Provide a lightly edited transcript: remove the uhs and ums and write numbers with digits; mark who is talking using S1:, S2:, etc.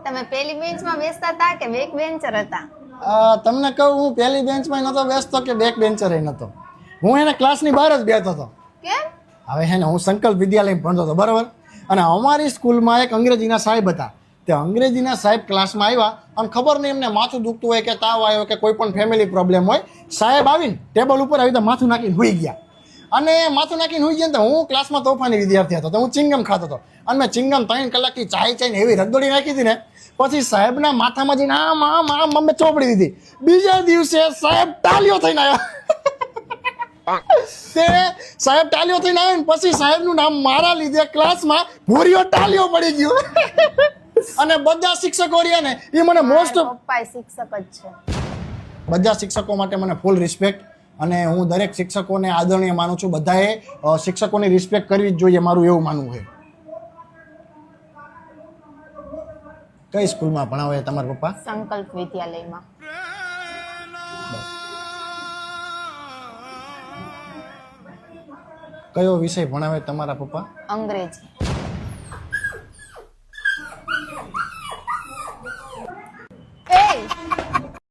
S1: તમે પહેલી બેન્ચમાં બેસતા હતા કે બેક બેન્ચર હતા?
S2: તમને કહું, હું પહેલી બેન્ચમાં નહોતો બેસતો કે બેક બેન્ચર નહોતો. હું એને ક્લાસની બહાર જ બેઠતો હતો.
S1: કેમ?
S2: હવે હે ને હું સંકલ્પ વિદ્યાલયમાં ભણતો હતો, બરાબર. અને અમારી સ્કૂલમાં એક અંગ્રેજીના સાહેબ હતા. તે અંગ્રેજીના સાહેબ ક્લાસમાં આવ્યા અને ખબર નહીં એમને માથું દુખતું હોય કે તાવ આવ્યો કે કોઈ પણ ફેમિલી પ્રોબ્લેમ હોય, સાહેબ આવીને ટેબલ ઉપર આવી તો માથું નાખીને સૂઈ ગયા. અને માથું નાખીને સૂઈ ગયા તો હું ક્લાસમાં તોફાની વિદ્યાર્થી હતો, તો હું ચિંગમ ખાતો હતો. અને મેં ચિંગમ 3 કલાકથી ચાઈને એવી રગદોડી નાખી હતી ને, પછી સાહેબના માથામાં જઈને આમ આમ આમ મેં ચોપડી દીધી. બીજા દિવસે સાહેબ ટાલીઓ થઈને આવ્યા. તે સાહેબ ટાલીઓ થઈને આવ્યા ને પછી સાહેબનું નામ મારા લીધે ક્લાસમાં ભૂરીઓ ટાલીઓ પડી ગયું. અને બધા શિક્ષકો રહ્યા ને એ મને મોસ્ટ
S1: પપ્પા શિક્ષક જ છે.
S2: બધા શિક્ષકો માટે મને ફૂલ રિસ્પેક્ટ, અને હું દરેક શિક્ષકોને આદરણીય માનું છું. બધાએ શિક્ષકોની રિસ્પેક્ટ કરવી જ જોઈએ, મારું એવું માનવું છે. કઈ સ્કૂલમાં ભણાવે તમારા પપ્પા?
S1: સંકલ્પ વિદ્યાલયમાં.
S2: કયો વિષય ભણાવે તમારા પપ્પા?
S1: અંગ્રેજી.